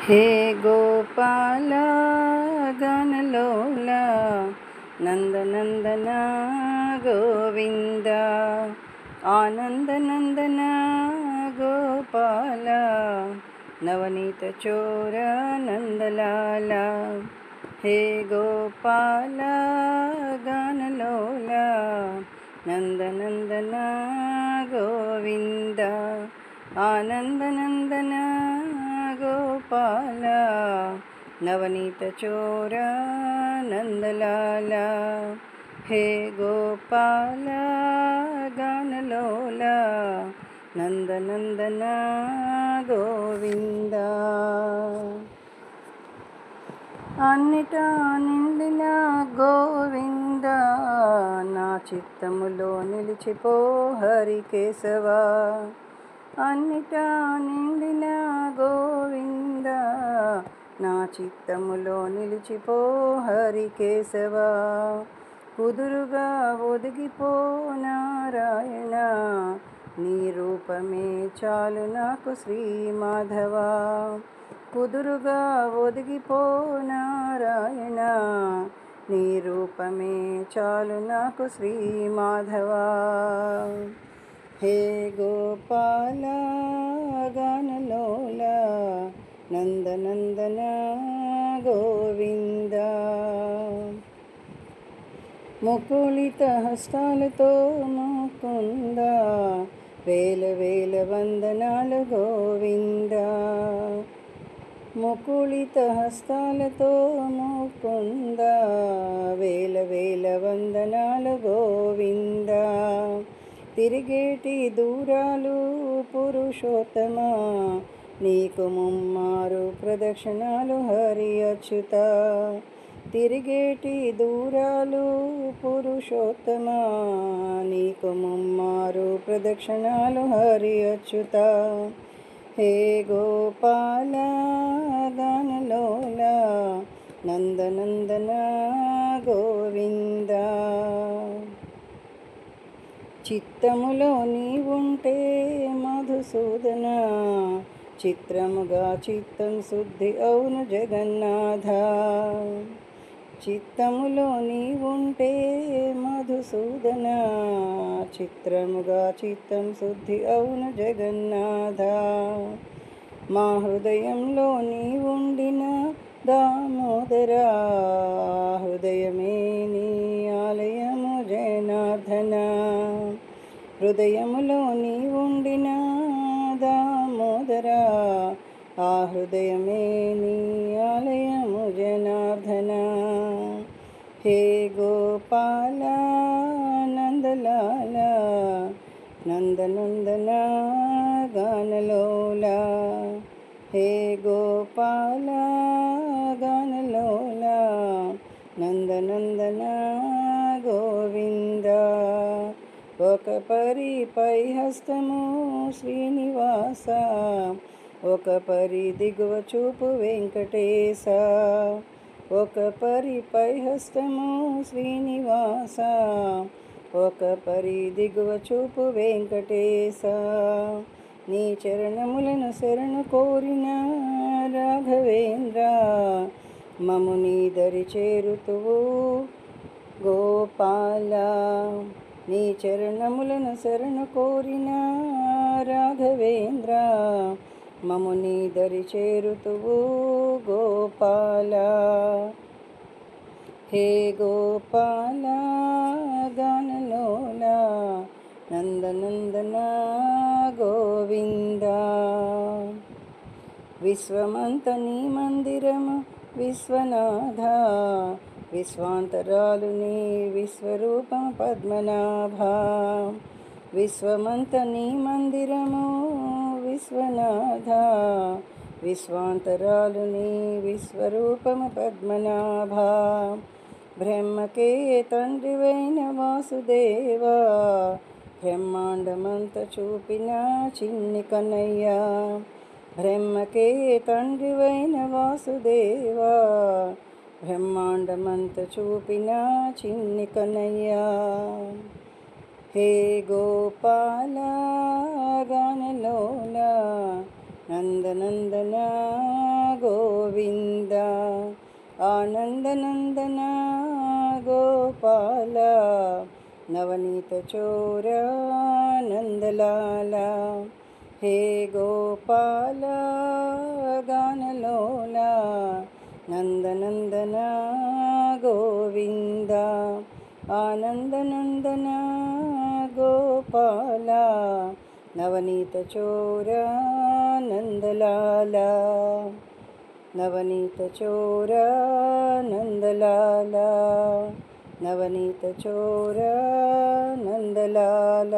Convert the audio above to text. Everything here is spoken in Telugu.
हे गोपाल गणलोल नंदनंदन गोविंद आनंदनंदन गोपाल नवनीत चोर नंदलाल। हे गोपाल गणलोल नंदनंदन गोविंद आनंदनंदन गोपाल नवनीत चोर नंदलाल। हे गोपाल गणलोल नंदनंदन गोविंद అన్నిటా నిండిన గోవింద నా చిత్తములో నిలిచిపో హరి కేశవ। అన్నిటా నిండిన గోవింద నా చిత్తములో నిలిచిపో హరి కేశవ। కుదురుగా ఒదిగిపో నారాయణ నీ రూపమే చాలు నాకు శ్రీ మాధవ। కుదురుగా ఒదిగిపో నారాయణ నీ రూపమే చాలు నాకు శ్రీ మాధవ। హే గోపాల గణలోల నందనందన గోవింద ముకుళిత హస్తాలతో ముకుంద వేల వేల వందనాలు గోవింద। ముకుళిత హస్తాలతో ముకుంద వేల వేల వందనాలు గోవింద। తిరిగేటి దూరాలు పురుషోత్తమ నీకు ముమ్మారు ప్రదక్షిణాలు హరి అచ్యుత। తిరిగేటి దూరాలు పురుషోత్తమ నీకు ముమ్మారు ప్రదక్షిణాలు హరి అచ్యుత। హే గోపాల గణలోల నందనందన గోవింద చిత్తములో నీవుంటే మధుసూదన చిత్రముగా చిత్తం శుద్ధి అవును జగన్నాథ। చిత్తములో నీవుంటే మధుసూదన చిత్రముగా చిత్తం శుద్ధి అవును జగన్నాథ। మా హృదయంలో నీవుండిన దామోదర హృదయమే నీ ఆలయము జనార్దన। హృదయములో నీవుండిన దామోదర ఆ హృదయమే నీ ఆలయము జనార్దన। హే గోపాల నందలాల నందనందన గణలోల। హే గోపాల గణలోల నందనందన గోవింద ఒక పరి పై హస్తము శ్రీనివాస ఒక పరి దిగువ చూపు వెంకటేశ। ఒక పరి పై హస్తము శ్రీనివాస ఒక పరి దిగువ చూపు వెంకటేశ। నీ చరణములను శరణు కోరిన రాఘవేంద్ర మము నీ దరి చేరుతువు గోపాల। నీ చరణములను శరణు కోరిన రాఘవేంద్ర మము నీ దరి చేరుతువు గోపాల। హే గోపాల గణలోల నందనందన గోవింద విశ్వమంత నీ మందిరము విశ్వనాథ విశ్వాంతరాలు నీ విశ్వరూపం పద్మనాభ। విశ్వమంత నీ మందిరము విశ్వనాథ విశ్వాంతరాలు నీ విశ్వరూపము పద్మనాభ। బ్రహ్మకే తండ్రివైన వాసుదేవ బ్రహ్మాండమంత చూపిన చిన్ని కన్నయ్య। బ్రహ్మకే తండ్రివైన వాసుదేవ బ్రహ్మాండమంత చూపిన చిన్ని కన్నయ్య। హే గోపాల గణలోల నందనందన గోవింద ఆనందనందన గోపాల నవనీత చోర నందలాల హే గోపాల గానలోల నందనందన గోవింద ఆనందనందన గోపాల నవనీత చోర నందలాల నవనీత చోర నందలాల నవనీత చోర నందలాల